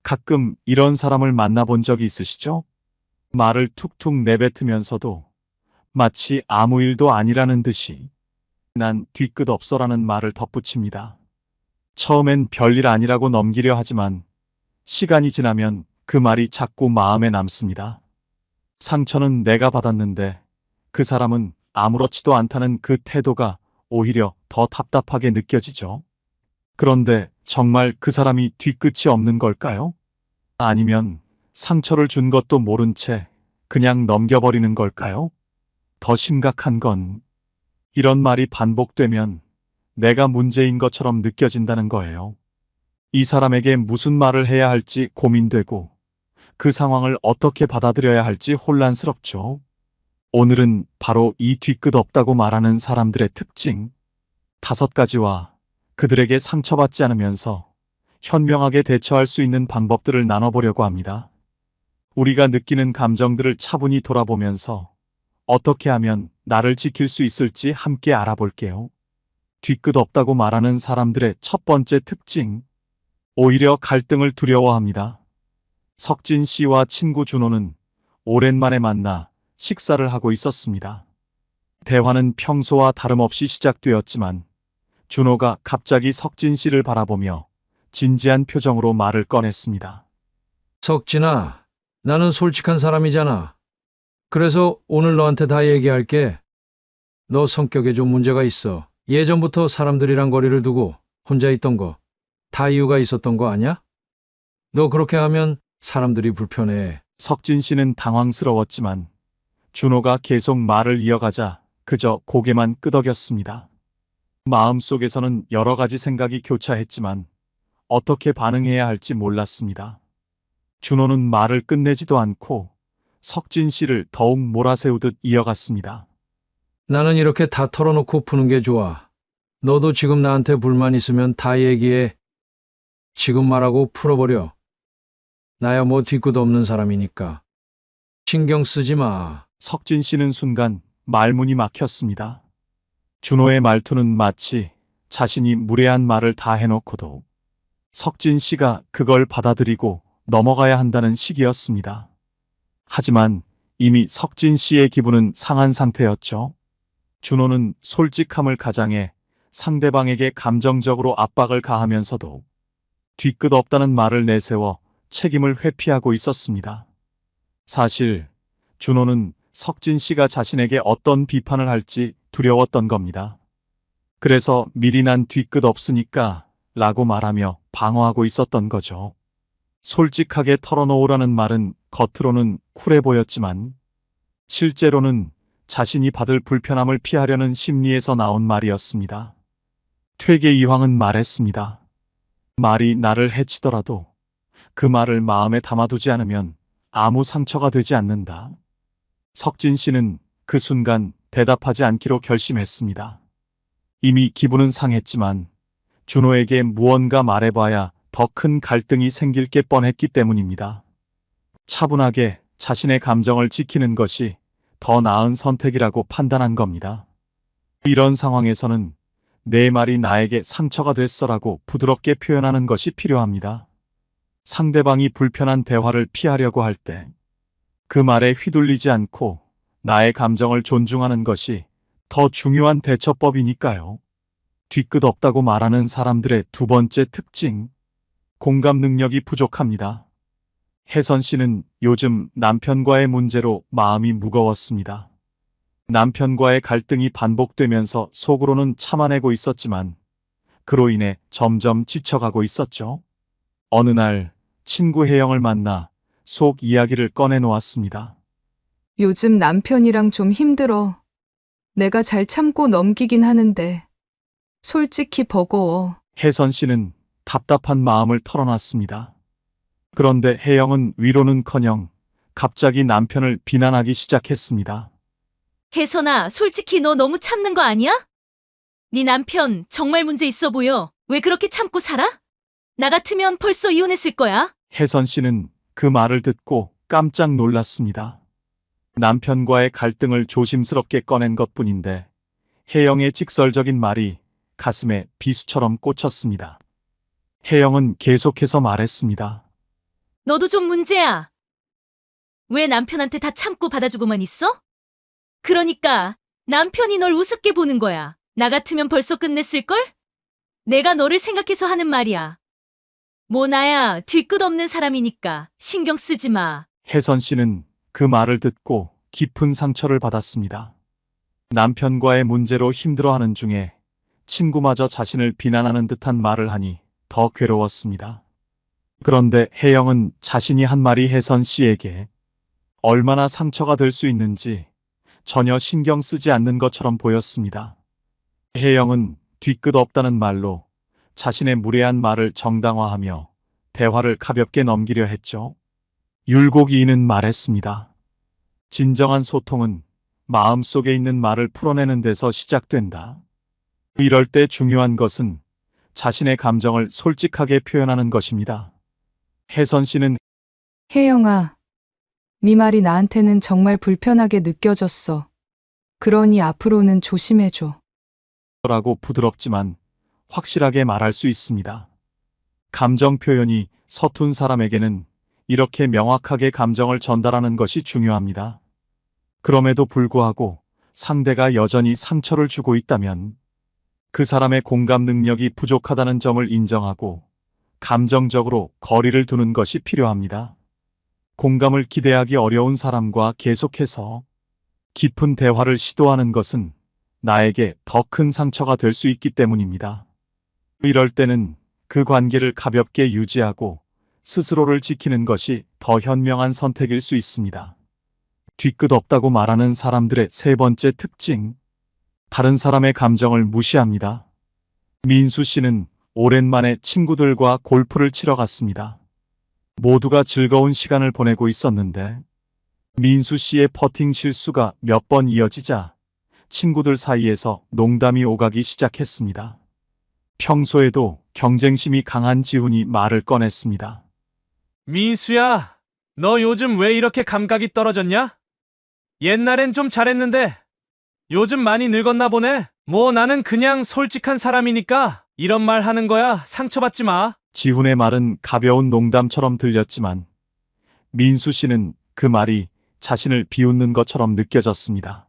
가끔 이런 사람을 만나본 적이 있으시죠? 말을 툭툭 내뱉으면서도 마치 아무 일도 아니라는 듯이 난 뒤끝 없어라는 말을 덧붙입니다. 처음엔 별일 아니라고 넘기려 하지만 시간이 지나면 그 말이 자꾸 마음에 남습니다. 상처는 내가 받았는데 그 사람은 아무렇지도 않다는 그 태도가 오히려 더 답답하게 느껴지죠. 그런데 정말 그 사람이 뒤끝이 없는 걸까요? 아니면 상처를 준 것도 모른 채 그냥 넘겨버리는 걸까요? 더 심각한 건 이런 말이 반복되면 내가 문제인 것처럼 느껴진다는 거예요. 이 사람에게 무슨 말을 해야 할지 고민되고 그 상황을 어떻게 받아들여야 할지 혼란스럽죠. 오늘은 바로 이 뒤끝 없다고 말하는 사람들의 특징 5가지와 그들에게 상처받지 않으면서 현명하게 대처할 수 있는 방법들을 나눠보려고 합니다. 우리가 느끼는 감정들을 차분히 돌아보면서 어떻게 하면 나를 지킬 수 있을지 함께 알아볼게요. 뒤끝 없다고 말하는 사람들의 첫 번째 특징, 오히려 갈등을 두려워합니다. 석진 씨와 친구 준호는 오랜만에 만나 식사를 하고 있었습니다. 대화는 평소와 다름없이 시작되었지만 준호가 갑자기 석진 씨를 바라보며 진지한 표정으로 말을 꺼냈습니다. 석진아, 나는 솔직한 사람이잖아. 그래서 오늘 너한테 다 얘기할게. 너 성격에 좀 문제가 있어. 예전부터 사람들이랑 거리를 두고 혼자 있던 거 다 이유가 있었던 거 아냐? 너 그렇게 하면 사람들이 불편해. 석진 씨는 당황스러웠지만 준호가 계속 말을 이어가자 그저 고개만 끄덕였습니다. 마음속에서는 여러 가지 생각이 교차했지만 어떻게 반응해야 할지 몰랐습니다. 준호는 말을 끝내지도 않고 석진 씨를 더욱 몰아세우듯 이어갔습니다. 나는 이렇게 다 털어놓고 푸는 게 좋아. 너도 지금 나한테 불만 있으면 다 얘기해. 지금 말하고 풀어버려. 나야 뭐 뒤끝 없는 사람이니까. 신경 쓰지 마. 석진 씨는 순간 말문이 막혔습니다. 준호의 말투는 마치 자신이 무례한 말을 다 해놓고도 석진 씨가 그걸 받아들이고 넘어가야 한다는 식이었습니다. 하지만 이미 석진 씨의 기분은 상한 상태였죠. 준호는 솔직함을 가장해 상대방에게 감정적으로 압박을 가하면서도 뒤끝 없다는 말을 내세워 책임을 회피하고 있었습니다. 사실 준호는 석진 씨가 자신에게 어떤 비판을 할지 두려웠던 겁니다. 그래서 미리 난 뒤끝 없으니까 라고 말하며 방어하고 있었던 거죠. 솔직하게 털어놓으라는 말은 겉으로는 쿨해 보였지만 실제로는 자신이 받을 불편함을 피하려는 심리에서 나온 말이었습니다. 퇴계 이황은 말했습니다. 말이 나를 해치더라도 그 말을 마음에 담아두지 않으면 아무 상처가 되지 않는다. 석진 씨는 그 순간 대답하지 않기로 결심했습니다. 이미 기분은 상했지만 준호에게 무언가 말해봐야 더 큰 갈등이 생길 게 뻔했기 때문입니다. 차분하게 자신의 감정을 지키는 것이 더 나은 선택이라고 판단한 겁니다. 이런 상황에서는 내 말이 나에게 상처가 됐어라고 부드럽게 표현하는 것이 필요합니다. 상대방이 불편한 대화를 피하려고 할 때 그 말에 휘둘리지 않고 나의 감정을 존중하는 것이 더 중요한 대처법이니까요. 뒤끝 없다고 말하는 사람들의 두 번째 특징, 공감 능력이 부족합니다. 혜선 씨는 요즘 남편과의 문제로 마음이 무거웠습니다. 남편과의 갈등이 반복되면서 속으로는 참아내고 있었지만 그로 인해 점점 지쳐가고 있었죠. 어느 날 친구 혜영을 만나 속 이야기를 꺼내놓았습니다. 요즘 남편이랑 좀 힘들어. 내가 잘 참고 넘기긴 하는데 솔직히 버거워. 혜선 씨는 답답한 마음을 털어놨습니다. 그런데 혜영은 위로는커녕 갑자기 남편을 비난하기 시작했습니다. 혜선아, 솔직히 너 너무 참는 거 아니야? 네 남편 정말 문제 있어 보여. 왜 그렇게 참고 살아? 나 같으면 벌써 이혼했을 거야. 혜선 씨는 그 말을 듣고 깜짝 놀랐습니다. 남편과의 갈등을 조심스럽게 꺼낸 것뿐인데 혜영의 직설적인 말이 가슴에 비수처럼 꽂혔습니다. 혜영은 계속해서 말했습니다. 너도 좀 문제야. 왜 남편한테 다 참고 받아주고만 있어? 그러니까 남편이 널 우습게 보는 거야. 나 같으면 벌써 끝냈을걸? 내가 너를 생각해서 하는 말이야. 뭐 나야 뒤끝 없는 사람이니까 신경 쓰지 마. 혜선 씨는 그 말을 듣고 깊은 상처를 받았습니다. 남편과의 문제로 힘들어하는 중에 친구마저 자신을 비난하는 듯한 말을 하니 더 괴로웠습니다. 그런데 혜영은 자신이 한 말이 혜선 씨에게 얼마나 상처가 될 수 있는지 전혀 신경 쓰지 않는 것처럼 보였습니다. 혜영은 뒤끝 없다는 말로 자신의 무례한 말을 정당화하며 대화를 가볍게 넘기려 했죠. 율곡이인은 말했습니다. 진정한 소통은 마음속에 있는 말을 풀어내는 데서 시작된다. 이럴 때 중요한 것은 자신의 감정을 솔직하게 표현하는 것입니다. 혜선 씨는 혜영아, 네 말이 나한테는 정말 불편하게 느껴졌어. 그러니 앞으로는 조심해줘. 라고 부드럽지만 확실하게 말할 수 있습니다. 감정 표현이 서툰 사람에게는 이렇게 명확하게 감정을 전달하는 것이 중요합니다. 그럼에도 불구하고 상대가 여전히 상처를 주고 있다면 그 사람의 공감 능력이 부족하다는 점을 인정하고 감정적으로 거리를 두는 것이 필요합니다. 공감을 기대하기 어려운 사람과 계속해서 깊은 대화를 시도하는 것은 나에게 더 큰 상처가 될 수 있기 때문입니다. 이럴 때는 그 관계를 가볍게 유지하고 스스로를 지키는 것이 더 현명한 선택일 수 있습니다. 뒤끝 없다고 말하는 사람들의 세 번째 특징, 다른 사람의 감정을 무시합니다. 민수 씨는 오랜만에 친구들과 골프를 치러 갔습니다. 모두가 즐거운 시간을 보내고 있었는데 민수 씨의 퍼팅 실수가 몇 번 이어지자 친구들 사이에서 농담이 오가기 시작했습니다. 평소에도 경쟁심이 강한 지훈이 말을 꺼냈습니다. 민수야, 너 요즘 왜 이렇게 감각이 떨어졌냐? 옛날엔 좀 잘했는데 요즘 많이 늙었나 보네. 뭐 나는 그냥 솔직한 사람이니까 이런 말 하는 거야. 상처받지 마. 지훈의 말은 가벼운 농담처럼 들렸지만 민수 씨는 그 말이 자신을 비웃는 것처럼 느껴졌습니다.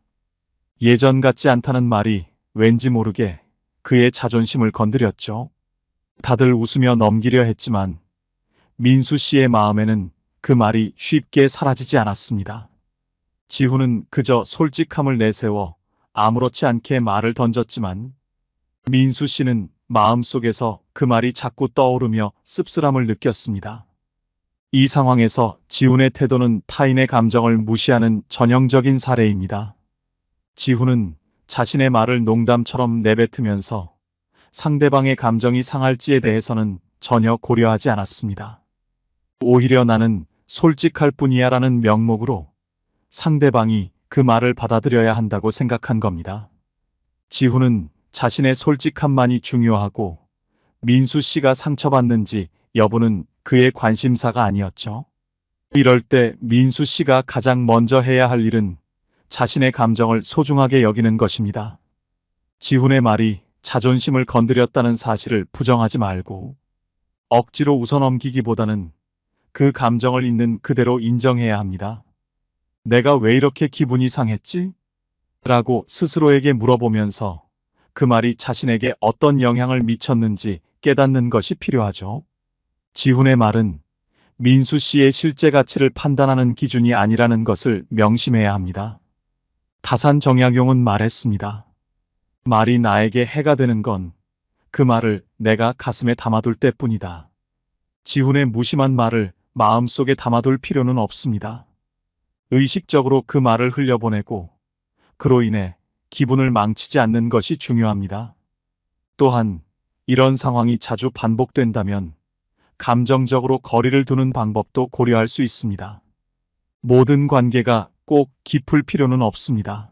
예전 같지 않다는 말이 왠지 모르게 그의 자존심을 건드렸죠. 다들 웃으며 넘기려 했지만 민수 씨의 마음에는 그 말이 쉽게 사라지지 않았습니다. 지훈은 그저 솔직함을 내세워 아무렇지 않게 말을 던졌지만 민수 씨는 마음속에서 그 말이 자꾸 떠오르며 씁쓸함을 느꼈습니다. 이 상황에서 지훈의 태도는 타인의 감정을 무시하는 전형적인 사례입니다. 지훈은 자신의 말을 농담처럼 내뱉으면서 상대방의 감정이 상할지에 대해서는 전혀 고려하지 않았습니다. 오히려 나는 솔직할 뿐이야 라는 명목으로 상대방이 그 말을 받아들여야 한다고 생각한 겁니다. 지훈은 자신의 솔직함만이 중요하고 민수 씨가 상처받는지 여부는 그의 관심사가 아니었죠. 이럴 때 민수 씨가 가장 먼저 해야 할 일은 자신의 감정을 소중하게 여기는 것입니다. 지훈의 말이 자존심을 건드렸다는 사실을 부정하지 말고 억지로 웃어넘기기보다는 그 감정을 있는 그대로 인정해야 합니다. 내가 왜 이렇게 기분이 상했지? 라고 스스로에게 물어보면서 그 말이 자신에게 어떤 영향을 미쳤는지 깨닫는 것이 필요하죠. 지훈의 말은 민수 씨의 실제 가치를 판단하는 기준이 아니라는 것을 명심해야 합니다. 다산 정약용은 말했습니다. 말이 나에게 해가 되는 건 그 말을 내가 가슴에 담아둘 때뿐이다. 지훈의 무심한 말을 마음속에 담아둘 필요는 없습니다. 의식적으로 그 말을 흘려보내고 그로 인해 기분을 망치지 않는 것이 중요합니다. 또한 이런 상황이 자주 반복된다면 감정적으로 거리를 두는 방법도 고려할 수 있습니다. 모든 관계가 꼭 깊을 필요는 없습니다.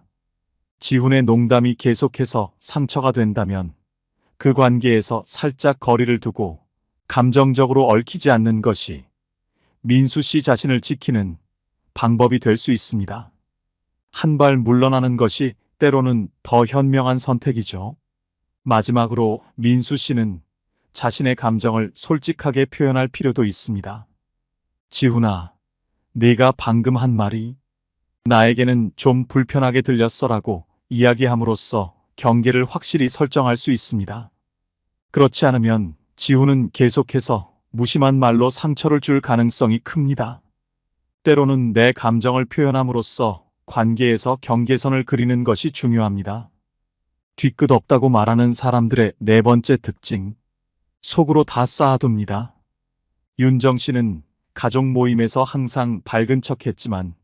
지훈의 농담이 계속해서 상처가 된다면 그 관계에서 살짝 거리를 두고 감정적으로 얽히지 않는 것이 민수 씨 자신을 지키는 방법이 될 수 있습니다. 한 발 물러나는 것이 때로는 더 현명한 선택이죠. 마지막으로 민수 씨는 자신의 감정을 솔직하게 표현할 필요도 있습니다. 지훈아, 네가 방금 한 말이 나에게는 좀 불편하게 들렸어라고 이야기함으로써 경계를 확실히 설정할 수 있습니다. 그렇지 않으면 지훈은 계속해서 무심한 말로 상처를 줄 가능성이 큽니다. 때로는 내 감정을 표현함으로써 관계에서 경계선을 그리는 것이 중요합니다. 뒤끝 없다고 말하는 사람들의 네 번째 특징, 속으로 다 쌓아둡니다. 윤정 씨는 가족 모임에서 항상 밝은 척했지만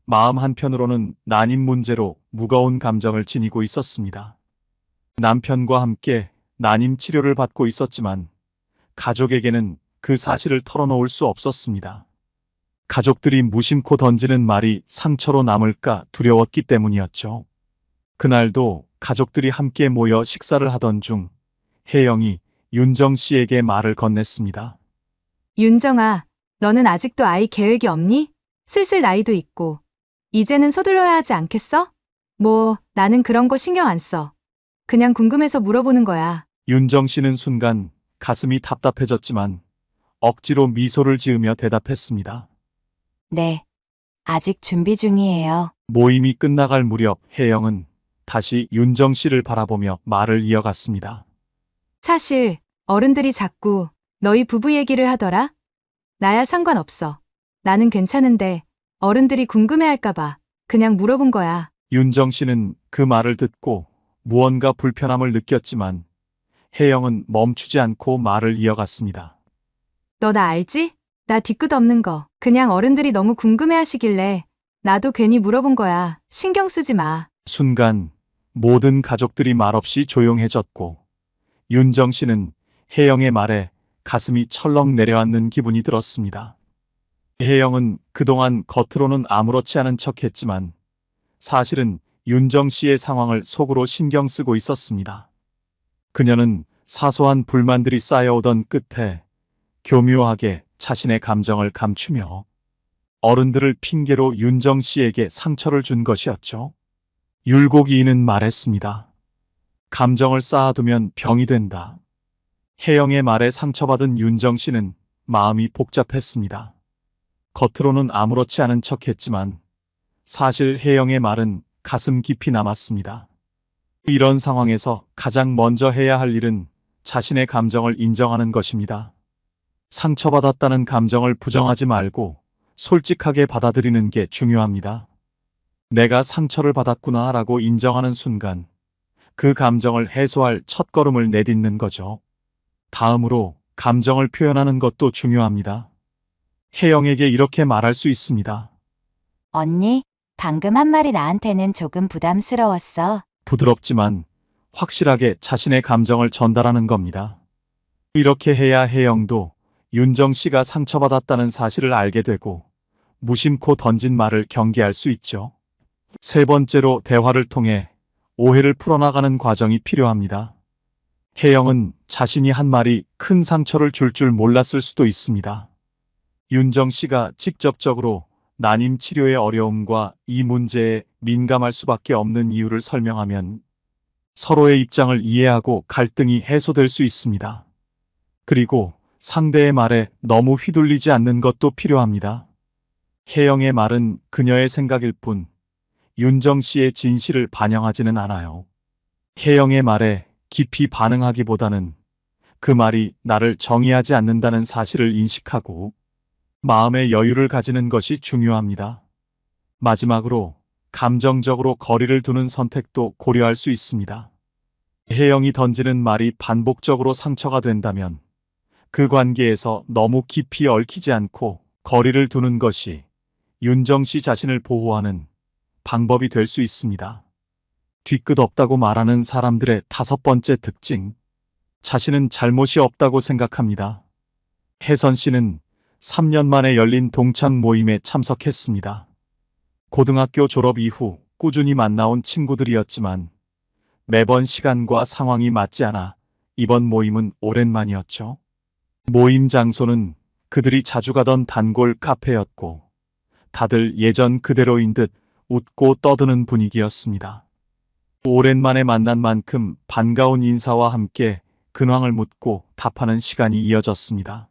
마음 한편으로는 난임 문제로 무거운 감정을 지니고 있었습니다. 남편과 함께 난임 치료를 받고 있었지만 가족에게는 그 사실을 털어놓을 수 없었습니다. 가족들이 무심코 던지는 말이 상처로 남을까 두려웠기 때문이었죠. 그날도 가족들이 함께 모여 식사를 하던 중 혜영이 윤정 씨에게 말을 건넸습니다. 윤정아, 너는 아직도 아이 계획이 없니? 슬슬 나이도 있고. 이제는 서둘러야 하지 않겠어? 뭐, 나는 그런 거 신경 안 써. 그냥 궁금해서 물어보는 거야. 윤정 씨는 순간 가슴이 답답해졌지만 억지로 미소를 지으며 대답했습니다. 네. 아직 준비 중이에요. 모임이 끝나갈 무렵 혜영은 다시 윤정 씨를 바라보며 말을 이어갔습니다. 사실, 어른들이 자꾸 너희 부부 얘기를 하더라? 나야 상관없어. 나는 괜찮은데, 어른들이 궁금해할까봐 그냥 물어본 거야. 윤정 씨는 그 말을 듣고 무언가 불편함을 느꼈지만 혜영은 멈추지 않고 말을 이어갔습니다. 너 나 알지? 나 뒤끝 없는 거. 그냥 어른들이 너무 궁금해하시길래 나도 괜히 물어본 거야. 신경 쓰지 마. 순간 모든 가족들이 말없이 조용해졌고 윤정 씨는 혜영의 말에 가슴이 철렁 내려앉는 기분이 들었습니다. 혜영은 그동안 겉으로는 아무렇지 않은 척했지만 사실은 윤정 씨의 상황을 속으로 신경 쓰고 있었습니다. 그녀는 사소한 불만들이 쌓여오던 끝에 교묘하게 자신의 감정을 감추며 어른들을 핑계로 윤정 씨에게 상처를 준 것이었죠. 율곡이인은 말했습니다. 감정을 쌓아두면 병이 된다. 혜영의 말에 상처받은 윤정 씨는 마음이 복잡했습니다. 겉으로는 아무렇지 않은 척했지만 사실 혜영의 말은 가슴 깊이 남았습니다. 이런 상황에서 가장 먼저 해야 할 일은 자신의 감정을 인정하는 것입니다. 상처받았다는 감정을 부정하지 말고 솔직하게 받아들이는 게 중요합니다. 내가 상처를 받았구나 라고 인정하는 순간 그 감정을 해소할 첫걸음을 내딛는 거죠. 다음으로 감정을 표현하는 것도 중요합니다. 혜영에게 이렇게 말할 수 있습니다. 언니, 방금 한 말이 나한테는 조금 부담스러웠어. 부드럽지만 확실하게 자신의 감정을 전달하는 겁니다. 이렇게 해야 혜영도 윤정 씨가 상처받았다는 사실을 알게 되고 무심코 던진 말을 경계할 수 있죠. 세 번째로 대화를 통해 오해를 풀어나가는 과정이 필요합니다. 혜영은 자신이 한 말이 큰 상처를 줄 몰랐을 수도 있습니다. 윤정 씨가 직접적으로 난임 치료의 어려움과 이 문제에 민감할 수밖에 없는 이유를 설명하면 서로의 입장을 이해하고 갈등이 해소될 수 있습니다. 그리고 상대의 말에 너무 휘둘리지 않는 것도 필요합니다. 혜영의 말은 그녀의 생각일 뿐 윤정 씨의 진실을 반영하지는 않아요. 혜영의 말에 깊이 반응하기보다는 그 말이 나를 정의하지 않는다는 사실을 인식하고 마음의 여유를 가지는 것이 중요합니다. 마지막으로 감정적으로 거리를 두는 선택도 고려할 수 있습니다. 혜영이 던지는 말이 반복적으로 상처가 된다면 그 관계에서 너무 깊이 얽히지 않고 거리를 두는 것이 윤정 씨 자신을 보호하는 방법이 될 수 있습니다. 뒤끝 없다고 말하는 사람들의 다섯 번째 특징, 자신은 잘못이 없다고 생각합니다. 혜선 씨는 3년 만에 열린 동창 모임에 참석했습니다. 고등학교 졸업 이후 꾸준히 만나온 친구들이었지만 매번 시간과 상황이 맞지 않아 이번 모임은 오랜만이었죠. 모임 장소는 그들이 자주 가던 단골 카페였고 다들 예전 그대로인 듯 웃고 떠드는 분위기였습니다. 오랜만에 만난 만큼 반가운 인사와 함께 근황을 묻고 답하는 시간이 이어졌습니다.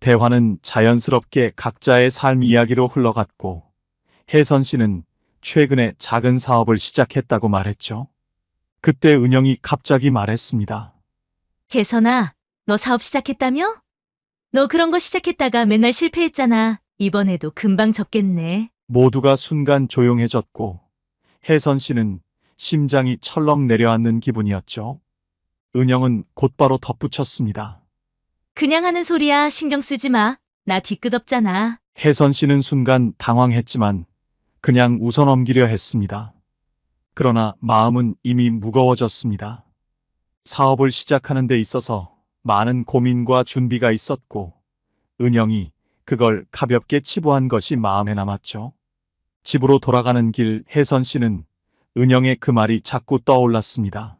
대화는 자연스럽게 각자의 삶 이야기로 흘러갔고, 혜선 씨는 최근에 작은 사업을 시작했다고 말했죠. 그때 은영이 갑자기 말했습니다. 혜선아, 너 사업 시작했다며? 너 그런 거 시작했다가 맨날 실패했잖아. 이번에도 금방 접겠네. 모두가 순간 조용해졌고, 혜선 씨는 심장이 철렁 내려앉는 기분이었죠. 은영은 곧바로 덧붙였습니다. 그냥 하는 소리야. 신경 쓰지 마. 나 뒤끝없잖아. 혜선 씨는 순간 당황했지만 그냥 웃어넘기려 했습니다. 그러나 마음은 이미 무거워졌습니다. 사업을 시작하는 데 있어서 많은 고민과 준비가 있었고, 은영이 그걸 가볍게 치부한 것이 마음에 남았죠. 집으로 돌아가는 길 혜선 씨는 은영의 그 말이 자꾸 떠올랐습니다.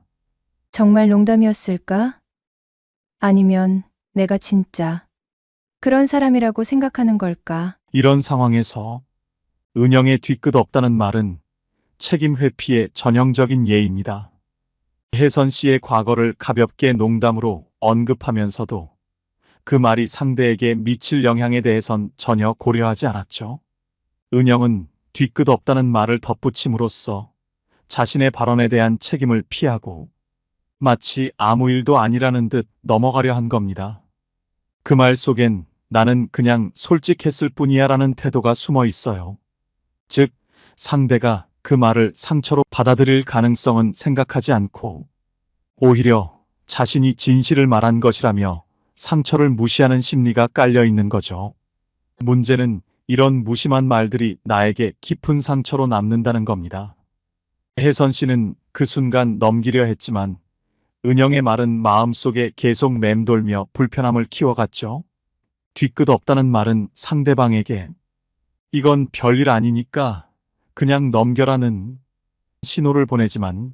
정말 농담이었을까? 아니면 내가 진짜 그런 사람이라고 생각하는 걸까? 이런 상황에서 은영의 뒤끝 없다는 말은 책임 회피의 전형적인 예입니다. 혜선 씨의 과거를 가볍게 농담으로 언급하면서도 그 말이 상대에게 미칠 영향에 대해선 전혀 고려하지 않았죠. 은영은 뒤끝 없다는 말을 덧붙임으로써 자신의 발언에 대한 책임을 피하고 마치 아무 일도 아니라는 듯 넘어가려 한 겁니다. 그 말 속엔 나는 그냥 솔직했을 뿐이야 라는 태도가 숨어 있어요. 즉, 상대가 그 말을 상처로 받아들일 가능성은 생각하지 않고 오히려 자신이 진실을 말한 것이라며 상처를 무시하는 심리가 깔려 있는 거죠. 문제는 이런 무심한 말들이 나에게 깊은 상처로 남는다는 겁니다. 혜선 씨는 그 순간 넘기려 했지만 은영의 말은 마음속에 계속 맴돌며 불편함을 키워갔죠. 뒤끝 없다는 말은 상대방에게 이건 별일 아니니까 그냥 넘겨라는 신호를 보내지만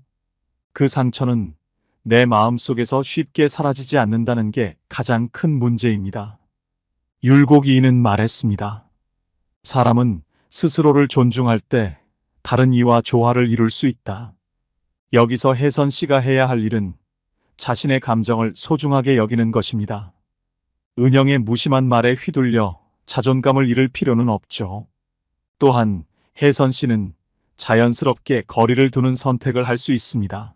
그 상처는 내 마음속에서 쉽게 사라지지 않는다는 게 가장 큰 문제입니다. 율곡이인은 말했습니다. 사람은 스스로를 존중할 때 다른 이와 조화를 이룰 수 있다. 여기서 혜선 씨가 해야 할 일은 자신의 감정을 소중하게 여기는 것입니다. 은영의 무심한 말에 휘둘려 자존감을 잃을 필요는 없죠. 또한 혜선 씨는 자연스럽게 거리를 두는 선택을 할 수 있습니다.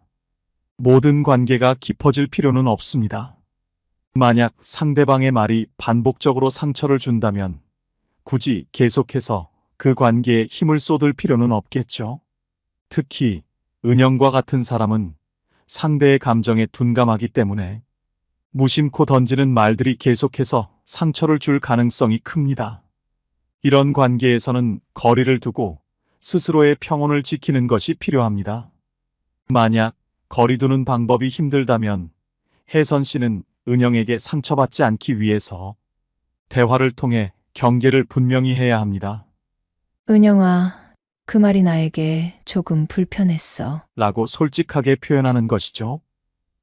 모든 관계가 깊어질 필요는 없습니다. 만약 상대방의 말이 반복적으로 상처를 준다면 굳이 계속해서 그 관계에 힘을 쏟을 필요는 없겠죠. 특히 은영과 같은 사람은 상대의 감정에 둔감하기 때문에 무심코 던지는 말들이 계속해서 상처를 줄 가능성이 큽니다. 이런 관계에서는 거리를 두고 스스로의 평온을 지키는 것이 필요합니다. 만약 거리 두는 방법이 힘들다면 혜선 씨는 은영에게 상처받지 않기 위해서 대화를 통해 경계를 분명히 해야 합니다. 은영아, 그 말이 나에게 조금 불편했어. 라고 솔직하게 표현하는 것이죠.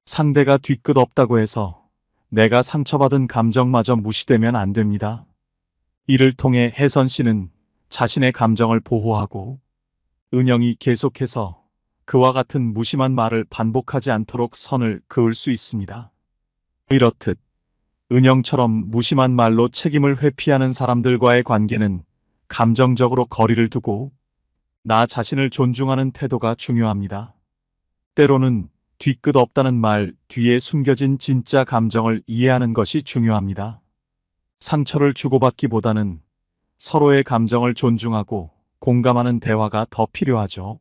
상대가 뒤끝 없다고 해서 내가 상처받은 감정마저 무시되면 안 됩니다. 이를 통해 혜선 씨는 자신의 감정을 보호하고 은영이 계속해서 그와 같은 무심한 말을 반복하지 않도록 선을 그을 수 있습니다. 이렇듯 은영처럼 무심한 말로 책임을 회피하는 사람들과의 관계는 감정적으로 거리를 두고 나 자신을 존중하는 태도가 중요합니다. 때로는 뒤끝 없다는 말 뒤에 숨겨진 진짜 감정을 이해하는 것이 중요합니다. 상처를 주고받기보다는 서로의 감정을 존중하고 공감하는 대화가 더 필요하죠.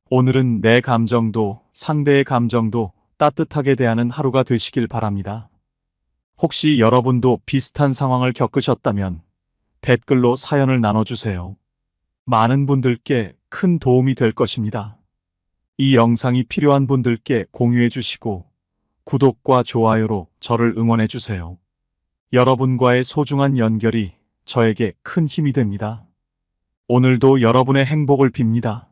오늘은 내 감정도 상대의 감정도 따뜻하게 대하는 하루가 되시길 바랍니다. 혹시 여러분도 비슷한 상황을 겪으셨다면 댓글로 사연을 나눠주세요. 많은 분들께 큰 도움이 될 것입니다. 이 영상이 필요한 분들께 공유해 주시고 구독과 좋아요로 저를 응원해 주세요. 여러분과의 소중한 연결이 저에게 큰 힘이 됩니다. 오늘도 여러분의 행복을 빕니다.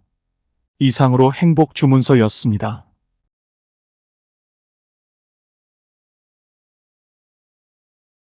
이상으로 행복 주문서였습니다.